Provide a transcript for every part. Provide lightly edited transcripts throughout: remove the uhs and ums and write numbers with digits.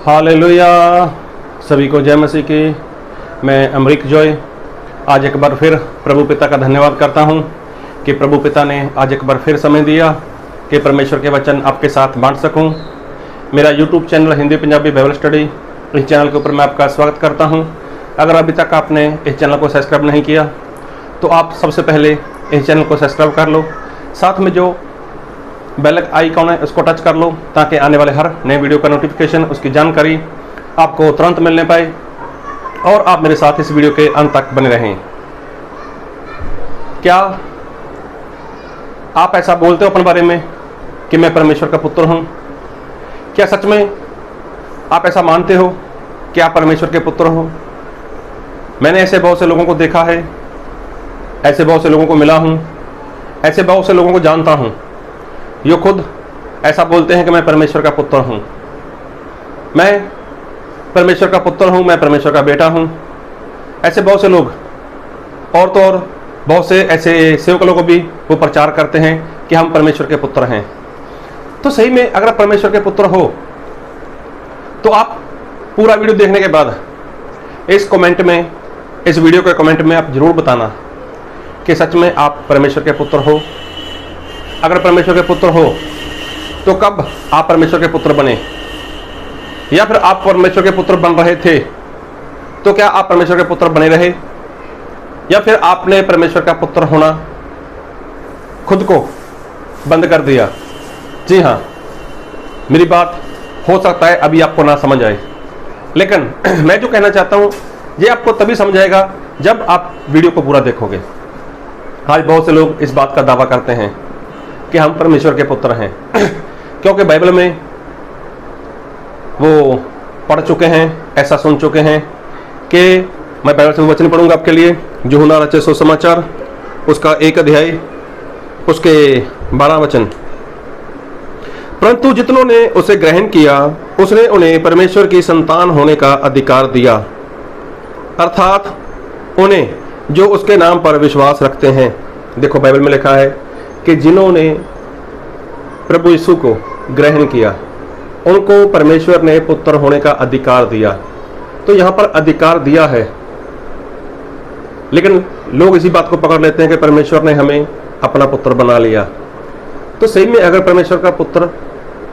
Hallelujah. सभी को जय मसीह की। मैं अमरीक जॉय आज एक बार फिर प्रभु पिता का धन्यवाद करता हूं कि प्रभु पिता ने आज एक बार फिर समय दिया कि परमेश्वर के वचन आपके साथ बांट सकूं। मेरा YouTube channel Hindi Punjabi Bible study, इस चैनल के ऊपर मैं आपका स्वागत करता हूं। अगर अभी तक आपने इस चैनल को सब्सक्राइब नहीं किया तो आप सबसे पहले इस चैनल को सब्सक्राइब कर लो, साथ में जो बेल आइकॉन है उसको टच कर लो ताकि आने वाले हर नए वीडियो का नोटिफिकेशन, उसकी जानकारी आपको तुरंत मिलने पाए और आप मेरे साथ इस वीडियो के अंत तक बने रहें। क्या आप ऐसा बोलते हो अपने बारे में कि मैं परमेश्वर का पुत्र हूं? क्या सच में आप ऐसा मानते हो कि आप परमेश्वर के पुत्र हो? मैंने ऐसे बहुत से लोगों को देखा है, ऐसे बहुत से लोगों को मिला हूं, ऐसे बहुत से लोगों को जानता हूं जो खुद ऐसा बोलते हैं कि मैं परमेश्वर का पुत्र हूं, मैं परमेश्वर का पुत्र हूं, मैं परमेश्वर का बेटा हूं। ऐसे बहुत से लोग और तो और बहुत से ऐसे सेवक लोगों को भी वो प्रचार करते हैं कि हम परमेश्वर के पुत्र हैं। तो सही में अगर आप परमेश्वर के पुत्र हो तो आप पूरा वीडियो देखने के बाद इस कमेंट में, इस वीडियो के कमेंट में आप जरूर बताना कि सच में आप परमेश्वर के पुत्र हो। अगर परमेश्वर के पुत्र हो तो कब आप परमेश्वर के पुत्र बने, या फिर आप परमेश्वर के पुत्र बन रहे थे तो क्या आप परमेश्वर के पुत्र बने रहे, या फिर आपने परमेश्वर का पुत्र होना खुद को बंद कर दिया? जी हाँ, मेरी बात हो सकता है अभी आपको ना समझ आए, लेकिन मैं जो कहना चाहता हूँ ये आपको तभी समझ आएगा जब आप वीडियो को पूरा देखोगे। आज बहुत से लोग इस बात का दावा करते हैं कि हम परमेश्वर के पुत्र हैं क्योंकि बाइबल में वो पढ़ चुके हैं, ऐसा सुन चुके हैं कि मैं बाइबल से वचन पढ़ूंगा आपके लिए। यूहन्ना रचित सुसमाचार उसका 1 अध्याय उसके 12 वचन। परंतु जितनों ने उसे ग्रहण किया उसने उन्हें परमेश्वर की संतान होने का अधिकार दिया, अर्थात उन्हें जो उसके नाम पर विश्वास रखते हैं। देखो बाइबल में लिखा है कि जिन्होंने प्रभु यीशु को ग्रहण किया उनको परमेश्वर ने पुत्र होने का अधिकार दिया। तो यहाँ पर अधिकार दिया है, लेकिन लोग इसी बात को पकड़ लेते हैं कि परमेश्वर ने हमें अपना पुत्र बना लिया। तो सही में अगर परमेश्वर का पुत्र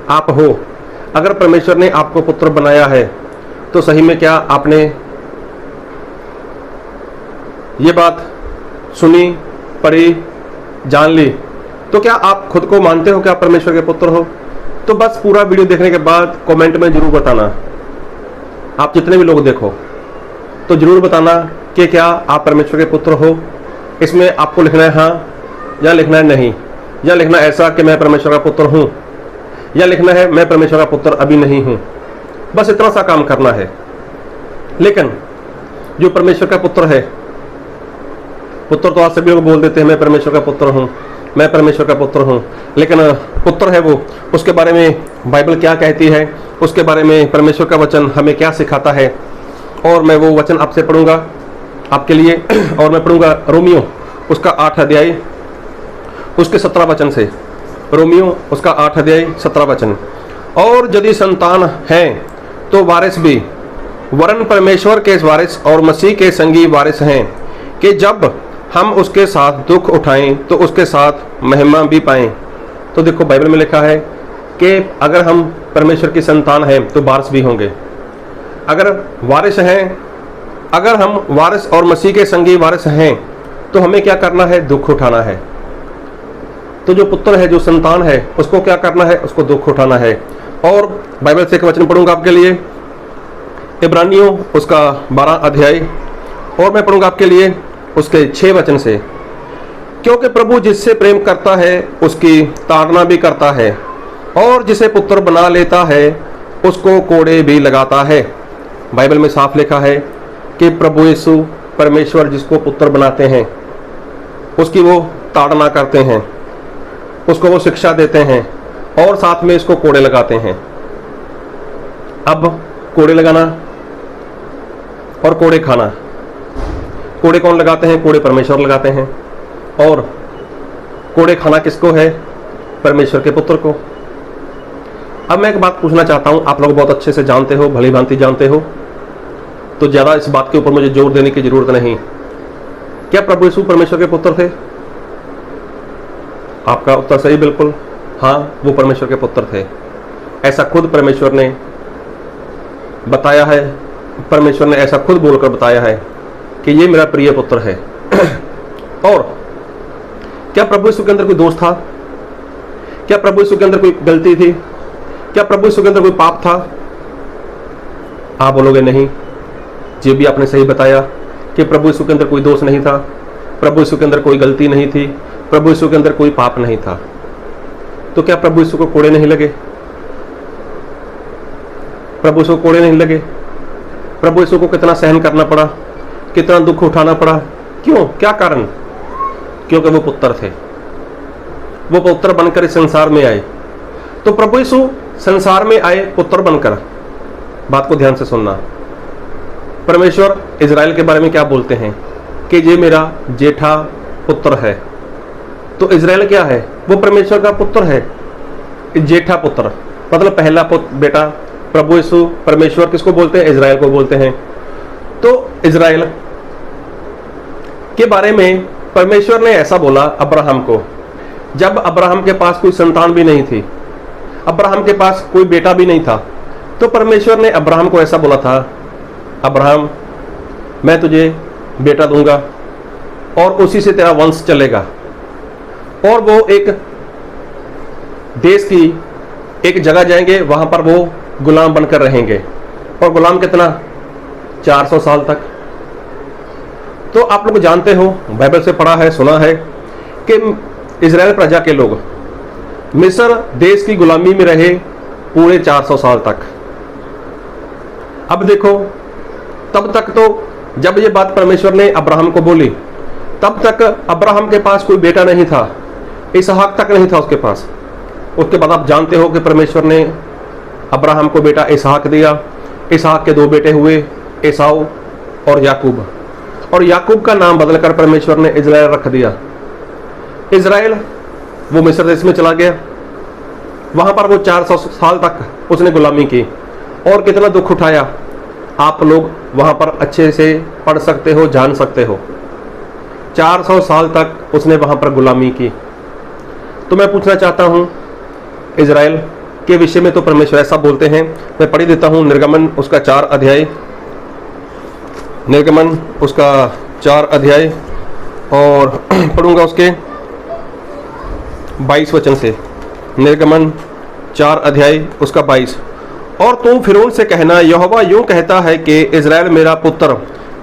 आप हो, अगर परमेश्वर ने आपको पुत्र बनाया है तो सही में क्या आपने ये बात सुनी, पढ़ी, जान ली? तो क्या आप खुद को मानते हो कि आप परमेश्वर के पुत्र हो? तो बस पूरा वीडियो देखने के बाद कमेंट में जरूर बताना। आप जितने भी लोग देखो तो जरूर बताना कि क्या आप परमेश्वर के पुत्र हो। इसमें आपको लिखना है हाँ, या लिखना है नहीं, या लिखना ऐसा कि मैं परमेश्वर का पुत्र हूं, या लिखना है मैं परमेश्वर का पुत्र अभी नहीं हूं। बस इतना सा काम करना है। लेकिन जो परमेश्वर का पुत्र है, पुत्र तो आज सभी लोग बोल देते हैं मैं परमेश्वर का पुत्र हूं, मैं परमेश्वर का पुत्र हूं, लेकिन पुत्र है वो, उसके बारे में बाइबल क्या कहती है, उसके बारे में परमेश्वर का वचन हमें क्या सिखाता है। और मैं वो वचन आपसे पढ़ूंगा आपके लिए, और मैं पढ़ूंगा रोमियो उसका 8 अध्याय उसके 17 वचन से। रोमियो उसका 8 अध्याय 17 वचन। और यदि संतान है तो वारिस भी, वरन परमेश्वर के वारिस और मसीह के संगी वारिस हैं, कि जब हम उसके साथ दुख उठाएं तो उसके साथ महिमा भी पाएं। तो देखो बाइबल में लिखा है कि अगर हम परमेश्वर की संतान हैं तो वारिस भी होंगे। अगर वारिस हैं, अगर हम वारिस और मसीह के संगी वारिस हैं तो हमें क्या करना है? दुख उठाना है। तो जो पुत्र है, जो संतान है, उसको क्या करना है? उसको दुख उठाना है। और बाइबल से एक वचन पढ़ूंगा आपके लिए, इब्रानियों उसका 12 अध्याय, और मैं पढ़ूंगा आपके लिए उसके 6 वचन से। क्योंकि प्रभु जिससे प्रेम करता है उसकी ताड़ना भी करता है, और जिसे पुत्र बना लेता है उसको कोड़े भी लगाता है। बाइबल में साफ लिखा है कि प्रभु यीशु परमेश्वर जिसको पुत्र बनाते हैं उसकी वो ताड़ना करते हैं, उसको वो शिक्षा देते हैं, और साथ में इसको कोड़े लगाते हैं। अब कोड़े लगाना और कोड़े खाना, कोड़े कौन लगाते हैं? कोड़े परमेश्वर लगाते हैं। और कोड़े खाना किसको है? परमेश्वर के पुत्र को। अब मैं एक बात पूछना चाहता हूं, आप लोग बहुत अच्छे से जानते हो, भली भांति जानते हो, तो ज्यादा इस बात के ऊपर मुझे जोर देने की जरूरत नहीं। क्या प्रभु यीशु परमेश्वर के पुत्र थे? आपका उत्तर सही, बिल्कुल हाँ, वो परमेश्वर के पुत्र थे। ऐसा खुद परमेश्वर ने बताया है, परमेश्वर ने ऐसा खुद बोलकर बताया है कि ये मेरा प्रिय पुत्र है। और क्या प्रभु यीशु के अंदर कोई दोष था? क्या प्रभु यीशु के अंदर कोई गलती थी? क्या प्रभु यीशु के अंदर कोई पाप था? आप बोलोगे नहीं, ये भी आपने सही बताया कि प्रभु यीशु के अंदर कोई दोष नहीं था, प्रभु यीशु के अंदर कोई गलती नहीं थी, प्रभु यीशु के अंदर कोई पाप नहीं था। तो क्या प्रभु यीशु को कोड़े नहीं लगे? प्रभु यीशु को कोड़े नहीं लगे? प्रभु यीशु को कितना सहन करना पड़ा, कितना दुख उठाना पड़ा? क्यों? क्या कारण? क्योंकि वो पुत्र थे, वो पुत्र बनकर इस संसार में आए। तो प्रभु यीशु संसार में आए पुत्र बनकर। बात को ध्यान से सुनना। परमेश्वर इजराइल के बारे में क्या बोलते हैं कि ये मेरा जेठा पुत्र है। तो इजराइल क्या है? वो परमेश्वर का पुत्र है, जेठा पुत्र, मतलब पहला बेटा। प्रभु यीशु परमेश्वर किसको बोलते हैं? इजराइल को बोलते हैं। तो इजराइल के बारे में परमेश्वर ने ऐसा बोला अब्राहम को, जब अब्राहम के पास कोई संतान भी नहीं थी, अब्राहम के पास कोई बेटा भी नहीं था, तो परमेश्वर ने अब्राहम को ऐसा बोला था, अब्राहम मैं तुझे बेटा दूंगा और उसी से तेरा वंश चलेगा। और वो एक देश की एक जगह जाएंगे, वहां पर वो गुलाम बनकर रहेंगे। और गुलाम कितना? 400 साल तक। तो आप लोग जानते हो, बाइबल से पढ़ा है, सुना है कि इजराइल प्रजा के लोग मिस्र देश की गुलामी में रहे पूरे 400 साल तक। अब देखो, तब तक तो जब ये बात परमेश्वर ने अब्राहम को बोली, तब तक अब्राहम के पास कोई बेटा नहीं था, इसहाक तक नहीं था उसके पास। उसके बाद आप जानते हो कि परमेश्वर ने अब्राहम को बेटा इसहाक दिया। इसहाक के 2 बेटे हुए, एसाऊ और याकूब। और याकूब का नाम बदलकर परमेश्वर ने इजराइल रख दिया। इजराइल वो मिस्र देश में चला गया, वहां पर वो 400 साल तक उसने गुलामी की और कितना दुख उठाया। आप लोग वहां पर अच्छे से पढ़ सकते हो, जान सकते हो। 400 साल तक उसने वहां पर गुलामी की। तो मैं पूछना चाहता हूं, इजराइल के विषय में तो परमेश्वर ऐसा बोलते हैं। मैं पढ़ी देता हूं निर्गमन उसका 4 अध्याय, निर्गमन उसका 4 अध्याय और पढ़ूंगा उसके 22 वचन से। निर्गमन 4 अध्याय उसका 22। और तुम फिरौन से कहना, यहोवा यूं कहता है कि इजराइल मेरा पुत्र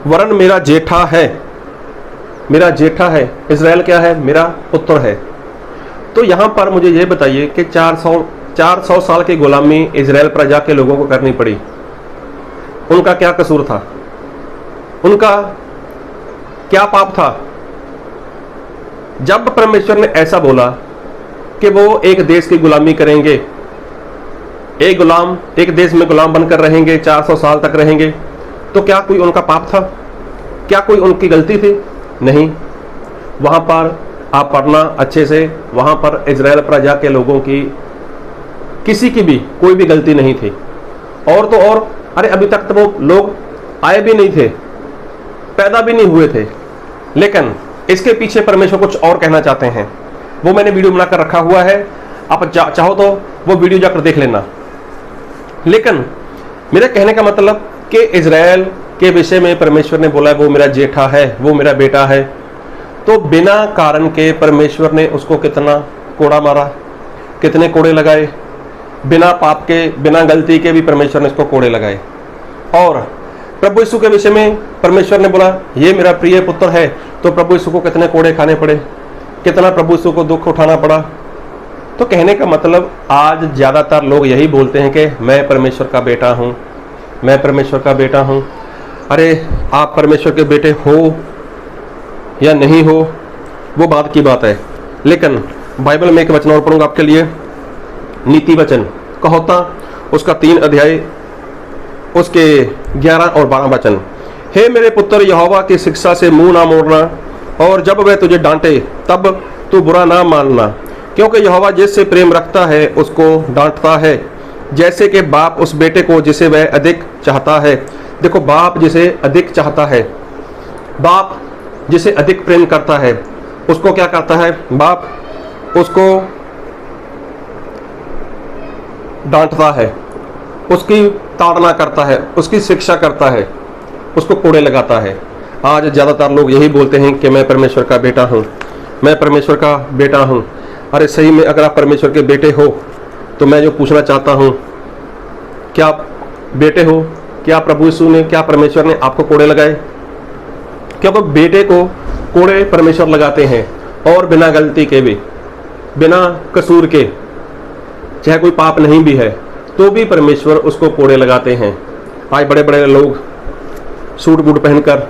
वरन मेरा जेठा है। मेरा जेठा है। इजराइल क्या है? मेरा पुत्र है। तो यहां पर मुझे यह बताइए कि 400 साल की गुलामी इजराइल प्रजा के लोगों को करनी पड़ी। उनका क्या कसूर था? उनका क्या पाप था? जब परमेश्वर ने ऐसा बोला कि वो एक देश की गुलामी करेंगे, एक देश में गुलाम बनकर रहेंगे, 400 साल तक रहेंगे, तो क्या कोई उनका पाप था? क्या कोई उनकी गलती थी? नहीं। वहां पर आप पढ़ना अच्छे से, वहां पर इजराइल प्रजा के लोगों की किसी की भी कोई भी गलती नहीं थी। और तो और, अरे अभी तक तो वो लोग आए भी नहीं थे, पैदा भी नहीं हुए थे। लेकिन इसके पीछे परमेश्वर कुछ और कहना चाहते हैं। वो मैंने वीडियो बनाकर रखा हुआ है, आप चाहो तो वो वीडियो जाकर देख लेना। लेकिन मेरे कहने का मतलब कि इजराइल के विषय में परमेश्वर ने बोला वो मेरा जेठा है, वो मेरा बेटा है। तो बिना कारण के परमेश्वर ने उसको कितना कोड़ा मारा, कितने कोड़े लगाए। बिना पाप के, बिना गलती के भी परमेश्वर ने इसको कोड़े लगाए। और प्रभु यीशु के विषय में परमेश्वर ने बोला ये मेरा प्रिय पुत्र है, तो प्रभु यीशु को कितने कोड़े खाने पड़े, कितना प्रभु यीशु को दुख उठाना पड़ा। तो कहने का मतलब आज ज़्यादातर लोग यही बोलते हैं कि मैं परमेश्वर का बेटा हूँ, मैं परमेश्वर का बेटा हूँ। अरे आप परमेश्वर के बेटे हो या नहीं हो, वो बात की बात है। लेकिन बाइबल में एक वचन और पढ़ूंगा आपके लिए, नीति वचन कहोता उसका 3 अध्याय उसके 11 और 12 वचन। हे मेरे पुत्र, यहोवा की शिक्षा से मुंह ना मोड़ना, और जब वह तुझे डांटे तब तू बुरा ना मानना, क्योंकि यहोवा जिससे प्रेम रखता है उसको डांटता है जैसे कि बाप उस बेटे को जिसे वह अधिक चाहता है। देखो, बाप जिसे अधिक चाहता है, बाप जिसे अधिक प्रेम करता है, उसको क्या करता है? बाप उसको डांटता है, उसकी ताड़ना करता है, उसकी शिक्षा करता है, उसको कोड़े लगाता है। आज ज़्यादातर लोग यही बोलते हैं कि मैं परमेश्वर का बेटा हूँ, मैं परमेश्वर का बेटा हूँ। अरे सही में अगर आप परमेश्वर के बेटे हो तो मैं जो पूछना चाहता हूँ, क्या आप बेटे हो? क्या प्रभु यीशु ने, क्या परमेश्वर ने आपको कोड़े लगाए? क्या वो बेटे को कोड़े परमेश्वर लगाते हैं? और बिना गलती के भी, बिना कसूर के, चाहे कोई पाप नहीं भी है तो भी परमेश्वर उसको कोड़े लगाते हैं। आज बड़े बड़े लोग सूट बूट पहनकर,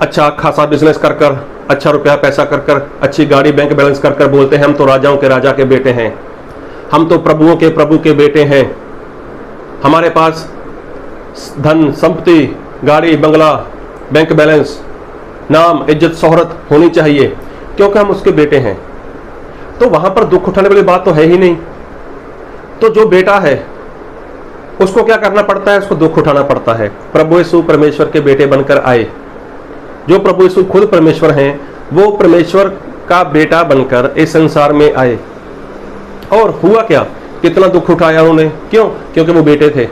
अच्छा खासा बिजनेस कर कर, अच्छा रुपया पैसा कर कर, अच्छी गाड़ी बैंक बैलेंस कर कर बोलते हैं हम तो राजाओं के राजा के बेटे हैं, हम तो प्रभुओं के प्रभु के बेटे हैं, हमारे पास धन संपत्ति, गाड़ी बंगला, बैंक बैलेंस, नाम इज्जत शोहरत होनी चाहिए क्योंकि हम उसके बेटे हैं। तो वहां पर दुख उठाने वाली बात तो है ही नहीं। तो जो बेटा है उसको क्या करना पड़ता है? उसको दुख उठाना पड़ता है। प्रभु यीशु परमेश्वर के बेटे बनकर आए। जो प्रभु यीशु खुद परमेश्वर हैं, वो परमेश्वर का बेटा बनकर इस संसार में आए। और हुआ क्या? कितना दुख उठाया उन्होंने। क्यों? क्योंकि वो बेटे थे,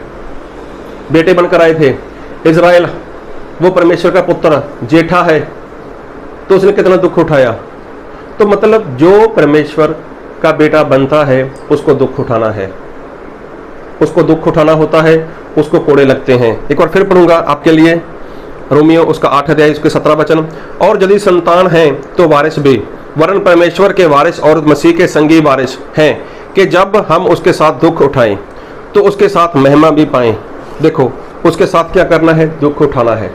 बेटे बनकर आए थे। इज़राइल वो परमेश्वर का पुत्र जेठा है, तो उसने कितना दुख उठाया। तो मतलब जो परमेश्वर का बेटा बनता है उसको दुख उठाना है, उसको दुख उठाना होता है, उसको कोड़े लगते हैं। एक बार फिर पढ़ूंगा आपके लिए, रोमियो उसका 8 अध्याय उसके 17 वचन। और यदि संतान हैं तो वारिस भी, वरन परमेश्वर के वारिस और मसीह के संगी वारिस हैं, कि जब हम उसके साथ दुख उठाएं तो उसके साथ महिमा भी पाएं। देखो, उसके साथ क्या करना है? दुख उठाना है।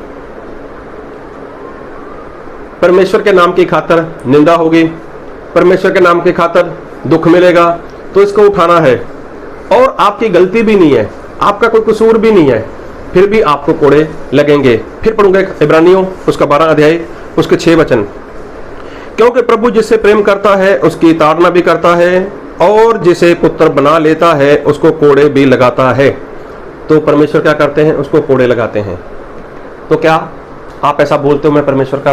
परमेश्वर के नाम की खातर निंदा होगी, परमेश्वर के नाम की खातर दुख मिलेगा, तो इसको उठाना है। और आपकी गलती भी नहीं है, आपका कोई कसूर भी नहीं है, फिर भी आपको कोड़े लगेंगे। फिर पढ़ूंगा इब्रानियों उसका 12 अध्याय उसके 6 वचन। क्योंकि प्रभु जिससे प्रेम करता है उसकी ताड़ना भी करता है, और जिसे पुत्र बना लेता है उसको कोड़े भी लगाता है। तो परमेश्वर क्या करते हैं? उसको कोड़े लगाते हैं। तो क्या आप ऐसा बोलते हो मैं परमेश्वर का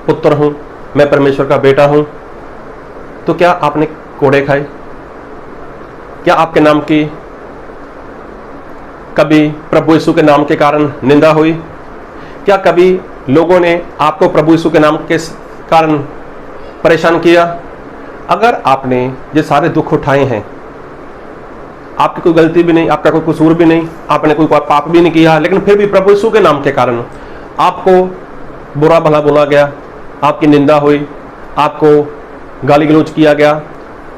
पुत्र हूं, मैं परमेश्वर का बेटा हूं, तो क्या आपने कोड़े खाए? क्या आपके नाम की कभी प्रभु यीशु के नाम के कारण निंदा हुई? क्या कभी लोगों ने आपको प्रभु यीशु के नाम के कारण परेशान किया? अगर आपने ये सारे दुख उठाए हैं, आपकी कोई गलती भी नहीं, आपका कोई कसूर भी नहीं, आपने कोई पाप भी नहीं किया, लेकिन फिर भी प्रभु यीशु के नाम के कारण आपको बुरा भला बोला गया, आपकी निंदा हुई, आपको गाली गलौज किया गया,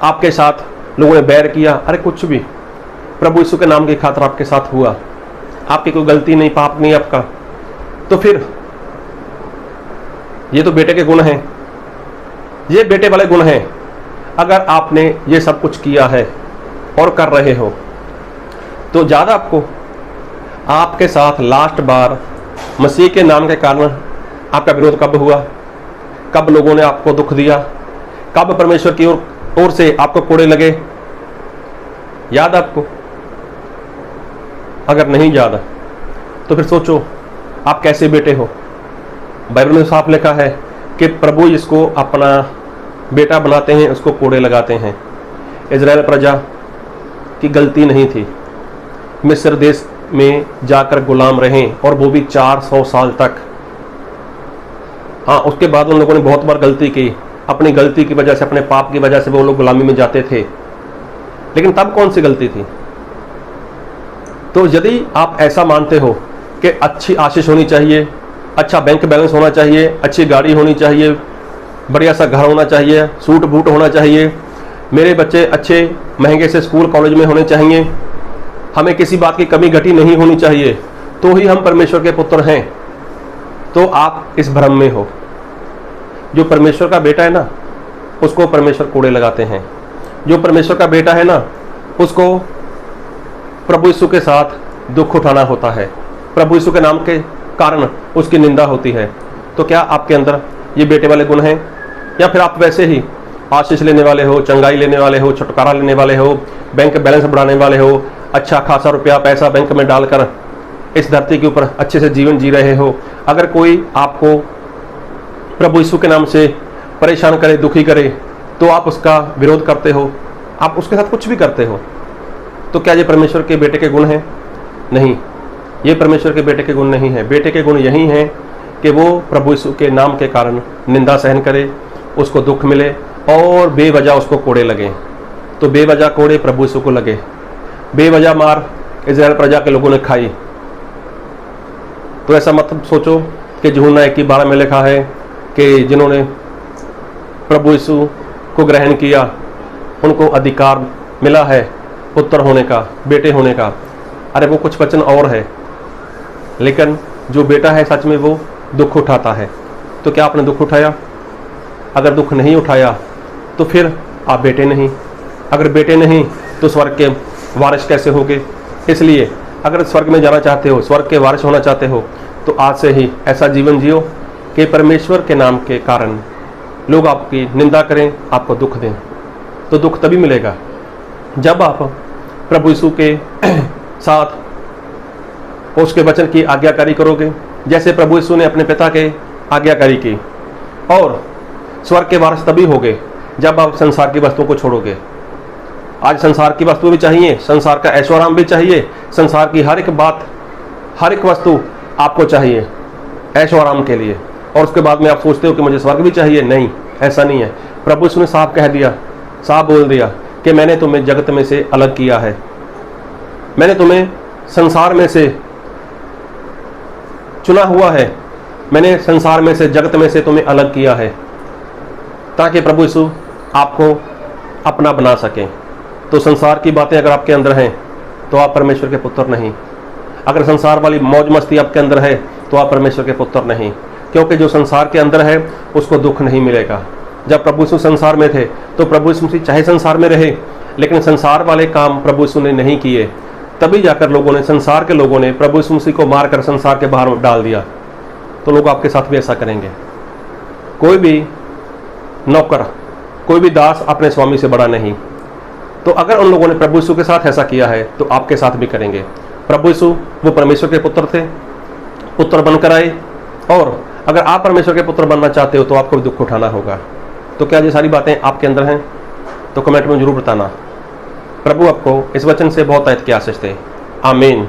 आपके साथ लोगों ने बैर किया, अरे कुछ भी प्रभु यीशु के नाम की खातिर आपके साथ हुआ, आपकी कोई गलती नहीं, पाप नहीं आपका, तो फिर ये तो बेटे के गुण हैं, ये बेटे वाले गुण हैं। अगर आपने ये सब कुछ किया है और कर रहे हो, तो ज़्यादा आपको आपके साथ लास्ट बार मसीह के नाम के कारण आपका विरोध कब हुआ? कब लोगों ने आपको दुख दिया? कब परमेश्वर की ओर से आपको कोड़े लगे? याद आपको? अगर नहीं याद तो फिर सोचो आप कैसे बेटे हो। बाइबल में साफ लिखा है कि प्रभु जिसको अपना बेटा बनाते हैं उसको कोड़े लगाते हैं। इज़राइल प्रजा की गलती नहीं थी, मिस्र देश में जाकर गुलाम रहे और वो भी 400 साल तक। हाँ, उसके बाद उन लोगों ने बहुत बार गलती की, अपनी गलती की वजह से, अपने पाप की वजह से वो लोग गुलामी में जाते थे, लेकिन तब कौन सी गलती थी? तो यदि आप ऐसा मानते हो कि अच्छी आशीष होनी चाहिए, अच्छा बैंक बैलेंस होना चाहिए, अच्छी गाड़ी होनी चाहिए, बढ़िया सा घर होना चाहिए, सूट बूट होना चाहिए, मेरे बच्चे अच्छे महंगे से स्कूल कॉलेज में होने चाहिए, हमें किसी बात की कमी घटी नहीं होनी चाहिए, तो ही हम परमेश्वर के पुत्र हैं, तो आप इस भ्रम में हो। जो परमेश्वर का बेटा है ना, उसको परमेश्वर कोड़े लगाते हैं। जो परमेश्वर का बेटा है ना, उसको प्रभु यीशु के साथ दुख उठाना होता है, प्रभु यीशु के नाम के कारण उसकी निंदा होती है। तो क्या आपके अंदर ये बेटे वाले गुण हैं, या फिर आप वैसे ही आशीष लेने वाले हो, चंगाई लेने वाले हो, छुटकारा लेने वाले हो, बैंक बैलेंस बढ़ाने वाले हो, अच्छा खासा रुपया पैसा बैंक में डालकर इस धरती के ऊपर अच्छे से जीवन जी रहे हो, अगर कोई आपको प्रभु यीशु के नाम से परेशान करे, दुखी करे, तो आप उसका विरोध करते हो, आप उसके साथ कुछ भी करते हो, तो क्या ये परमेश्वर के बेटे के गुण हैं? नहीं, ये परमेश्वर के बेटे के गुण नहीं है। बेटे के गुण यही हैं कि वो प्रभु यीशु के नाम के कारण निंदा सहन करे, उसको दुख मिले और बेवजह उसको कोड़े लगे। तो बेवजह कोड़े प्रभु यीशु को लगे, बेवजह मार इज़राइल प्रजा के लोगों ने खाई। तो ऐसा मत सोचो कि यूहन्ना 1:12 में लिखा है कि जिन्होंने प्रभु यीशु को ग्रहण किया उनको अधिकार मिला है पुत्र होने का, बेटे होने का। अरे वो कुछ वचन और है, लेकिन जो बेटा है सच में वो दुख उठाता है। तो क्या आपने दुख उठाया? अगर दुख नहीं उठाया तो फिर आप बेटे नहीं, अगर बेटे नहीं तो स्वर्ग के वारिस कैसे होगे? इसलिए अगर स्वर्ग में जाना चाहते हो, स्वर्ग के वारिस होना चाहते हो, तो आज से ही ऐसा जीवन जियो कि परमेश्वर के नाम के कारण लोग आपकी निंदा करें, आपको दुख दें। तो दुख तभी मिलेगा जब आप प्रभु यीशु के साथ उसके वचन की आज्ञाकारी करोगे, जैसे प्रभु यीशु ने अपने पिता के आज्ञाकारी की। और स्वर्ग के वारिस तभी होगे जब आप संसार की वस्तुओं को छोड़ोगे। आज संसार की वस्तु भी चाहिए, संसार का ऐशोआराम भी चाहिए, संसार की हर एक बात, हर एक वस्तु आपको चाहिए ऐशोआराम के लिए, और उसके बाद में आप सोचते हो कि मुझे स्वर्ग भी चाहिए। नहीं, ऐसा नहीं है। प्रभु यीशु ने साफ कह दिया, साफ बोल दिया कि मैंने तुम्हें जगत में से अलग किया है, मैंने तुम्हें संसार में से चुना हुआ है, मैंने संसार में से, जगत में से तुम्हें अलग किया है, ताकि प्रभु यीशु आपको अपना बना सकें। तो संसार की बातें अगर आपके अंदर हैं तो आप परमेश्वर के पुत्र नहीं। अगर संसार वाली मौज मस्ती आपके अंदर है तो आप परमेश्वर के पुत्र नहीं, क्योंकि जो संसार के अंदर है उसको दुख नहीं मिलेगा। जब प्रभु यीशु संसार में थे तो प्रभु यीशु मसीह चाहे संसार में रहे, लेकिन संसार वाले काम प्रभु यीशु ने नहीं किए, तभी जाकर लोगों ने, संसार के लोगों ने प्रभु यीशु मसीह को मारकर संसार के बाहर डाल दिया। तो लोग आपके साथ भी ऐसा करेंगे। कोई भी नौकर, कोई भी दास अपने स्वामी से बड़ा नहीं। तो अगर उन लोगों ने प्रभु यीशु के साथ ऐसा किया है तो आपके साथ भी करेंगे। प्रभु यीशु वो परमेश्वर के पुत्र थे, पुत्र बनकर आए, और अगर आप परमेश्वर के पुत्र बनना चाहते हो तो आपको भी दुख उठाना होगा। तो क्या ये सारी बातें आपके अंदर हैं? तो कमेंट में जरूर बताना। प्रभु आपको इस वचन से बहुत आयत की आशीष दे। आमीन।